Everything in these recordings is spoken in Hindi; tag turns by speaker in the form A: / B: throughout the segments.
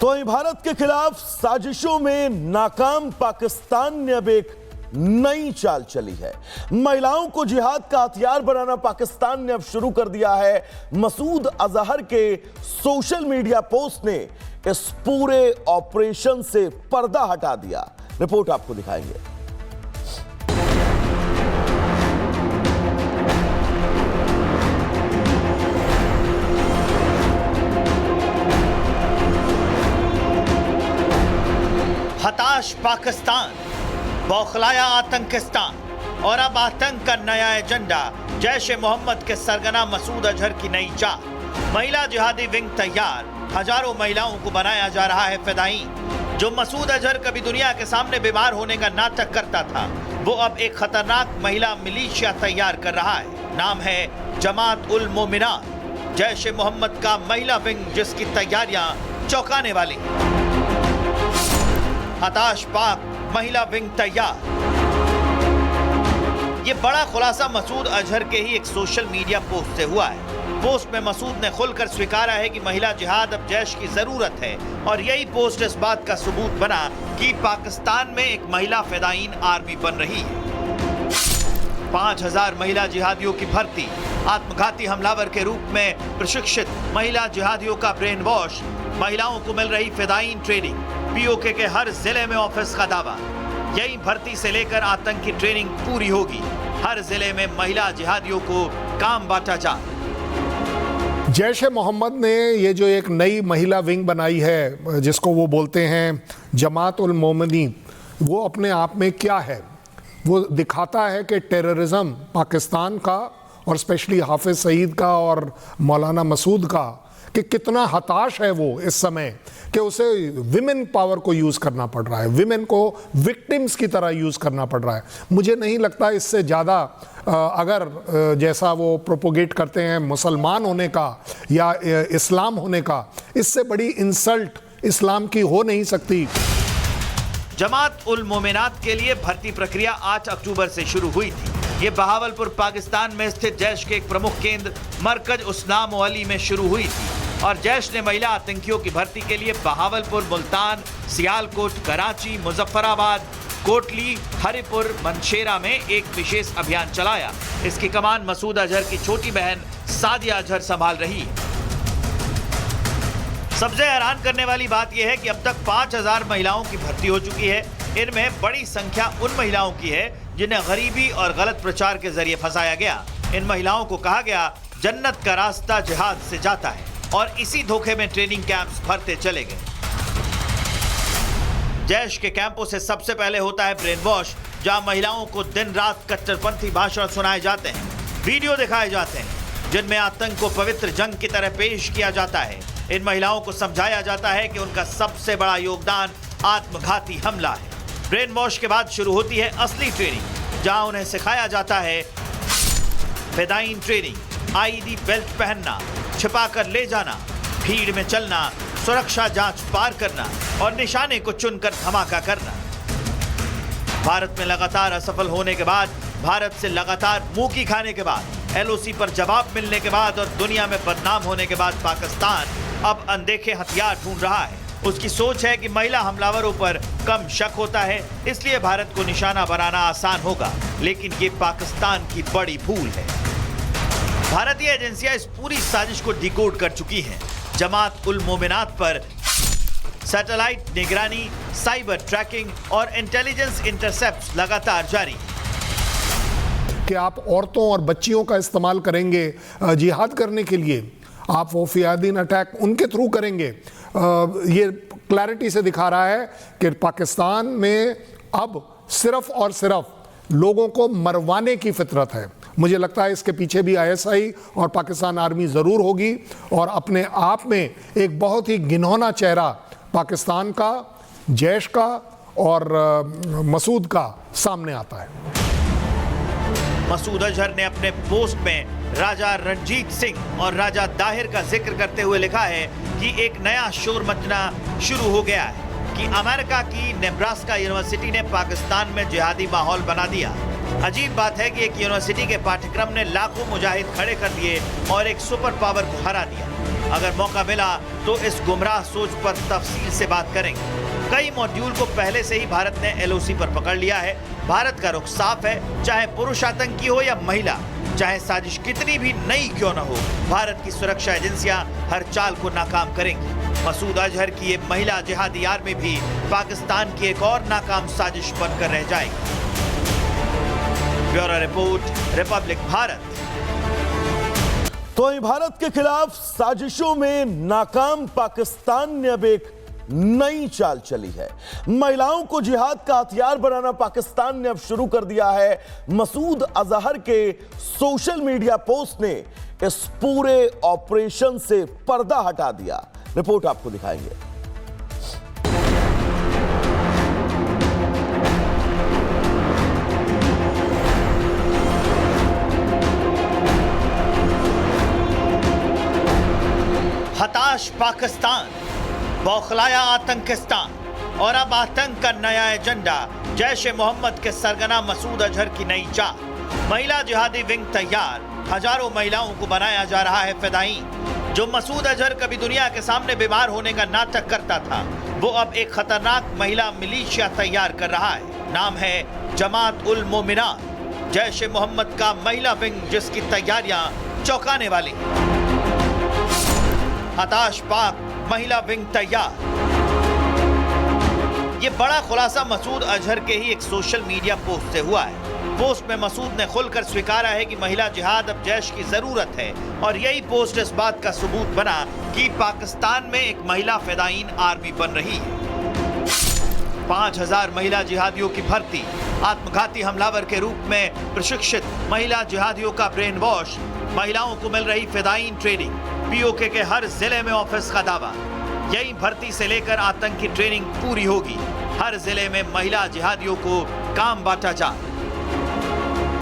A: तो वहीं भारत के खिलाफ साजिशों में नाकाम पाकिस्तान ने अब एक नई चाल चली है। महिलाओं को जिहाद का हथियार बनाना पाकिस्तान ने अब शुरू कर दिया है। मसूद अजहर के सोशल मीडिया पोस्ट ने इस पूरे ऑपरेशन से पर्दा हटा दिया। रिपोर्ट आपको दिखाएंगे।
B: हताश पाकिस्तान, बौखलाया आतंकिस्तान और अब आतंक का नया एजेंडा। जैश ए मोहम्मद के सरगना मसूद अजहर की नई चाल। महिला जिहादी विंग तैयार, हजारों महिलाओं को बनाया जा रहा है फिदायीन। जो मसूद अजहर कभी दुनिया के सामने बीमार होने का नाटक करता था, वो अब एक खतरनाक महिला मिलिशिया तैयार कर रहा है। नाम है जमात उल मोमिनात, जैश ए मोहम्मद का महिला विंग, जिसकी तैयारियां चौंकाने वाली। हताश पाक, महिला विंग तैयार। ये बड़ा खुलासा मसूद अजहर के ही एक सोशल मीडिया पोस्ट से हुआ है। पोस्ट में मसूद ने खुलकर स्वीकारा है कि महिला जिहाद अब जैश की जरूरत है, और यही पोस्ट इस बात का सबूत बना कि पाकिस्तान में एक महिला फिदायीन आर्मी बन रही है। 5000 महिला जिहादियों की भर्ती, आत्मघाती हमलावर के रूप में प्रशिक्षित महिला जिहादियों का ब्रेन वॉश, महिलाओं को मिल रही फिदायीन ट्रेनिंग। पीओके के हर जिले में ऑफिस का दावा, यही भर्ती से लेकर आतंक की ट्रेनिंग पूरी होगी। हर जिले में महिला जिहादियों को काम बांटा जा।
C: जैश ए मोहम्मद ने ये जो एक नई महिला विंग बनाई है, जिसको वो बोलते हैं जमात उल मोमिनीन, वो अपने आप में क्या है? वो दिखाता है कि टेररिज्म पाकिस्तान का और स्पेशली हाफिज सईद का और मौलाना मसूद का, कि कितना हताश है वो इस समय कि उसे विमेन पावर को यूज़ करना पड़ रहा है, विमेन को विक्टिम्स की तरह यूज़ करना पड़ रहा है। मुझे नहीं लगता इससे ज़्यादा अगर जैसा वो प्रोपोगेट करते हैं मुसलमान होने का या इस्लाम होने का, इससे बड़ी इंसल्ट इस्लाम की हो नहीं सकती।
B: जमात उल मोमिनात के लिए भर्ती प्रक्रिया 8 अक्टूबर से शुरू हुई थी। ये बहावलपुर पाकिस्तान में स्थित जैश के एक प्रमुख केंद्र मरकज उस्नाम अली में शुरू हुई थी, और जैश ने महिला आतंकियों की भर्ती के लिए बहावलपुर, मुल्तान, सियालकोट, कराची, मुजफ्फराबाद, कोटली, हरिपुर, मनशेरा में एक विशेष अभियान चलाया। इसकी कमान मसूद अजहर की छोटी बहन सादिया अजहर संभाल रही है। सबसे हैरान करने वाली बात यह है कि अब तक 5000 महिलाओं की भर्ती हो चुकी है। इनमें बड़ी संख्या उन महिलाओं की है जिन्हें गरीबी और गलत प्रचार के जरिए फंसाया गया। इन महिलाओं को कहा गया जन्नत का रास्ता जिहाद से जाता है, और इसी धोखे में ट्रेनिंग कैंप्स भरते चले गए। जैश के कैंपों से सबसे पहले होता है ब्रेन वॉश, जहां महिलाओं को दिन रात कट्टरपंथी भाषण सुनाए जाते हैं, वीडियो दिखाए जाते हैं जिनमें आतंक को पवित्र जंग की तरह पेश किया जाता है। इन महिलाओं को समझाया जाता है कि उनका सबसे बड़ा योगदान आत्मघाती हमला है। ब्रेन वॉश के बाद शुरू होती है असली ट्रेनिंग, जहां उन्हें सिखाया जाता है फिदायीन ट्रेनिंग, आईडी बेल्ट पहनना, छिपाकर ले जाना, भीड़ में चलना, सुरक्षा जांच पार करना और निशाने को चुनकर धमाका करना। भारत में लगातार असफल होने के बाद, भारत से लगातार मुंह की खाने के बाद, एलओसी पर जवाब मिलने के बाद और दुनिया में बदनाम होने के बाद पाकिस्तान अब अनदेखे हथियार ढूंढ रहा है। उसकी सोच है कि महिला हमलावरों पर कम शक होता है, इसलिए भारत को निशाना बनाना आसान होगा, लेकिन ये पाकिस्तान की बड़ी भूल है। भारतीय एजेंसियां इस पूरी साजिश को डिकोड कर चुकी हैं। जमात उल मोमिनात पर सैटेलाइट निगरानी, साइबर ट्रैकिंग और इंटेलिजेंस इंटरसेप्ट लगातार जारी है।
C: कि आप औरतों और बच्चियों का इस्तेमाल करेंगे जिहाद करने के लिए, आप वो फियादीन अटैक उनके थ्रू करेंगे। ये क्लैरिटी से दिखा रहा है कि पाकिस्तान में अब सिर्फ और सिर्फ लोगों को मरवाने की फितरत है। मुझे लगता है इसके पीछे भी आईएसआई और पाकिस्तान आर्मी ज़रूर होगी, और अपने आप में एक बहुत ही घिनौना चेहरा पाकिस्तान का, जैश का और मसूद का सामने आता है।
B: मसूद अजहर ने अपने पोस्ट में राजा रणजीत सिंह और राजा दाहिर का जिक्र करते हुए लिखा है कि एक नया शोर मचना शुरू हो गया है कि अमेरिका की नेब्रास्का यूनिवर्सिटी ने पाकिस्तान में जिहादी माहौल बना दिया। अजीब बात है कि एक यूनिवर्सिटी के पाठ्यक्रम ने लाखों मुजाहिद खड़े कर दिए और एक सुपर पावर को हरा दिया। अगर मौका मिला तो इस गुमराह सोच पर तफसील से बात करेंगे। कई मॉड्यूल को पहले से ही भारत ने एलओसी पर पकड़ लिया है। भारत का रुख साफ है, चाहे पुरुष आतंकी हो या महिला, चाहे साजिश कितनी भी नई क्यों न हो, भारत की सुरक्षा एजेंसियां हर चाल को नाकाम करेंगी। मसूद अजहर की ये महिला जिहादी आर्मी भी पाकिस्तान की एक और नाकाम साजिश बनकर रह जाएगी। Bureau report, Republic Bharat.
A: तो वहीं भारत के खिलाफ साजिशों में नाकाम पाकिस्तान ने अब एक नई चाल चली है। महिलाओं को जिहाद का हथियार बनाना पाकिस्तान ने अब शुरू कर दिया है। मसूद अजहर के सोशल मीडिया पोस्ट ने इस पूरे ऑपरेशन से पर्दा हटा दिया। रिपोर्ट आपको दिखाएंगे।
B: हताश पाकिस्तान, बौखलाया आतंकिस्तान और अब आतंक का नया एजेंडा। जैश ए मोहम्मद के सरगना मसूद अजहर की नई चाल। महिला जिहादी विंग तैयार, हजारों महिलाओं को बनाया जा रहा है फिदायीन। जो मसूद अजहर कभी दुनिया के सामने बीमार होने का नाटक करता था, वो अब एक खतरनाक महिला मिलिशिया तैयार कर रहा है। नाम है जमात उल मोमिनात, जैश ए मोहम्मद का महिला विंग, जिसकी तैयारियां चौंकाने वाली। हताश पाक, महिला विंग तैयार। ये बड़ा खुलासा मसूद अजहर के ही एक सोशल मीडिया पोस्ट से हुआ है। पोस्ट में मसूद ने खुलकर स्वीकारा है कि महिला जिहाद अब जैश की जरूरत है, और यही पोस्ट इस बात का सबूत बना कि पाकिस्तान में एक महिला फिदायीन आर्मी बन रही है। 5000 महिला जिहादियों की भर्ती, आत्मघाती हमलावर के रूप में प्रशिक्षित महिला जिहादियों का ब्रेन वॉश, महिलाओं को मिल रही फिदायीन ट्रेनिंग। पीओके के हर जिले में ऑफिस का दावा, यही भर्ती से लेकर आतंक की ट्रेनिंग पूरी होगी। हर जिले में महिला जिहादियों को काम बांटा जा।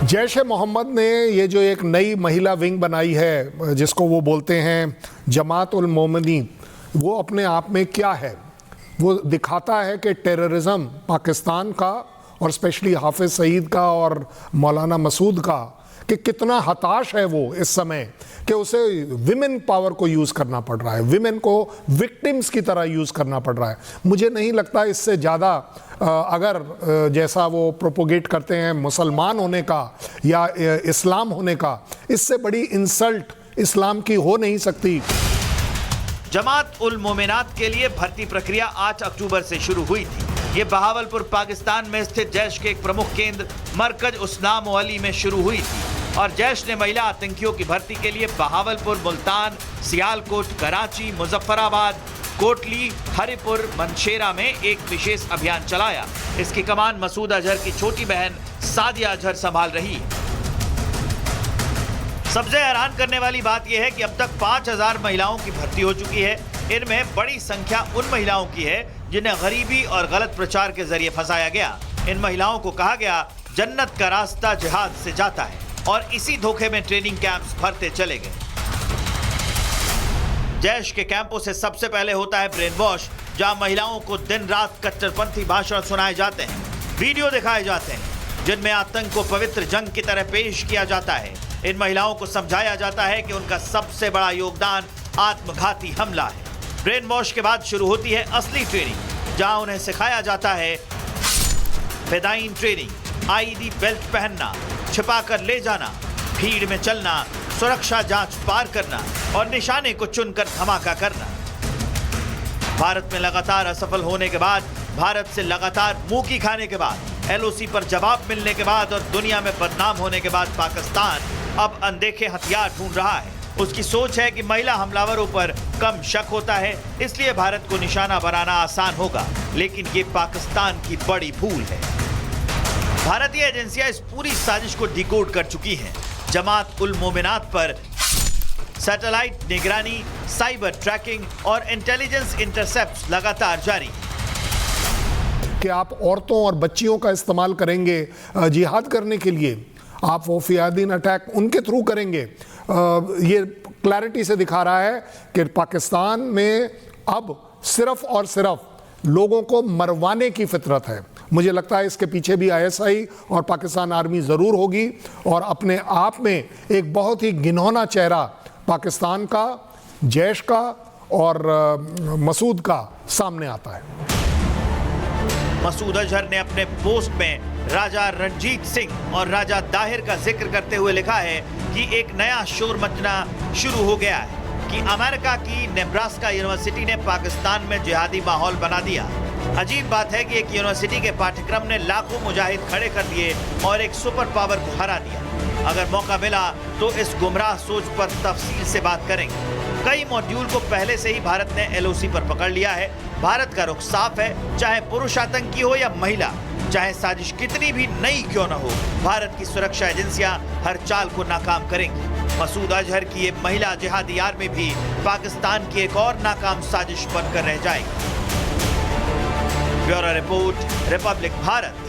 C: जैश ए मोहम्मद ने ये जो एक नई महिला विंग बनाई है, जिसको वो बोलते हैं जमात उल मोमिनीन, वो अपने आप में क्या है? वो दिखाता है कि टेररिज्म पाकिस्तान का और स्पेशली हाफिज सईद का और मौलाना मसूद का, कि कितना हताश है वो इस समय कि उसे विमेन पावर को यूज़ करना पड़ रहा है, विमेन को विक्टिम्स की तरह यूज़ करना पड़ रहा है। मुझे नहीं लगता इससे ज़्यादा अगर जैसा वो प्रोपोगेट करते हैं मुसलमान होने का या इस्लाम होने का, इससे बड़ी इंसल्ट इस्लाम की हो नहीं सकती।
B: जमात उल मोमिनात के लिए भर्ती प्रक्रिया 8 अक्टूबर से शुरू हुई थी। ये बहावलपुर पाकिस्तान में स्थित जैश के एक प्रमुख केंद्र मरकज उस्नाम वली में शुरू हुई थी, और जैश ने महिला आतंकियों की भर्ती के लिए बहावलपुर, मुल्तान, सियालकोट, कराची, मुजफ्फराबाद, कोटली, हरिपुर, मनशेरा में एक विशेष अभियान चलाया। इसकी कमान मसूद अजहर की छोटी बहन सादिया अजहर संभाल रही है। सबसे हैरान करने वाली बात यह है कि अब तक 5000 महिलाओं की भर्ती हो चुकी है। इनमें बड़ी संख्या उन महिलाओं की है जिन्हें गरीबी और गलत प्रचार के जरिए फंसाया गया। इन महिलाओं को कहा गया जन्नत का रास्ता जिहाद से जाता है, और इसी धोखे में ट्रेनिंग कैंप्स भरते चले गए। जैश के कैंपों से सबसे पहले होता है ब्रेन वॉश, जहां महिलाओं को दिन रात कट्टरपंथी भाषण सुनाए जाते हैं, वीडियो दिखाए जाते हैं, जिनमें आतंक को पवित्र जंग की तरह पेश किया जाता है। इन महिलाओं को समझाया जाता है कि उनका सबसे बड़ा योगदान आत्मघाती हमला है। ब्रेन वॉश के बाद शुरू होती है असली ट्रेनिंग, जहां उन्हें सिखाया जाता है फिदायीन ट्रेनिंग, आईडी बेल्ट पहनना, छिपाकर ले जाना, भीड़ में चलना, सुरक्षा जांच पार करना और निशाने को चुनकर धमाका करना। भारत में लगातार असफल होने के बाद, भारत से लगातार मुंह की खाने के बाद, एलओसी पर जवाब मिलने के बाद और दुनिया में बदनाम होने के बाद पाकिस्तान अब अनदेखे हथियार ढूंढ रहा है। उसकी सोच है कि महिला हमलावरों पर कम शक होता है, इसलिए भारत को निशाना बनाना आसान होगा, लेकिन ये पाकिस्तान की बड़ी भूल है। भारतीय एजेंसियां इस पूरी साजिश को डिकोड कर चुकी हैं। जमात उल मोमिनात पर सैटेलाइट निगरानी, साइबर ट्रैकिंग और इंटेलिजेंस इंटरसेप्ट लगातार जारी
C: कि आप औरतों और बच्चियों का इस्तेमाल करेंगे जिहाद करने के लिए, आप वो फियादीन अटैक उनके थ्रू करेंगे। ये क्लैरिटी से दिखा रहा है कि पाकिस्तान में अब सिर्फ और सिर्फ लोगों को मरवाने की फितरत है। मुझे लगता है इसके पीछे भी आईएसआई और पाकिस्तान आर्मी ज़रूर होगी, और अपने आप में एक बहुत ही घिनौना चेहरा पाकिस्तान का जैश का और मसूद का सामने आता है।
B: मसूद अजहर ने अपने पोस्ट में राजा रणजीत सिंह और राजा दाहिर का जिक्र करते हुए लिखा है कि एक नया शोर मचना शुरू हो गया है कि अमेरिका की नेब्रास्का यूनिवर्सिटी ने पाकिस्तान में जिहादी माहौल बना दिया। अजीब बात है कि एक यूनिवर्सिटी के पाठ्यक्रम ने लाखों मुजाहिद खड़े कर दिए और एक सुपर पावर को हरा दिया। अगर मौका मिला तो इस गुमराह सोच पर तफसील से बात करेंगे। कई मॉड्यूल को पहले से ही भारत ने एलओसी पर पकड़ लिया है। भारत का रुख साफ है, चाहे पुरुष आतंकी हो या महिला, चाहे साजिश कितनी भी नई क्यों न हो, भारत की सुरक्षा एजेंसियां हर चाल को नाकाम करेंगी। मसूद अजहर की ये महिला जिहादी आर्मी भी पाकिस्तान की एक और नाकाम साजिश बनकर रह जाएगी। Bureau report, Republic Bharat.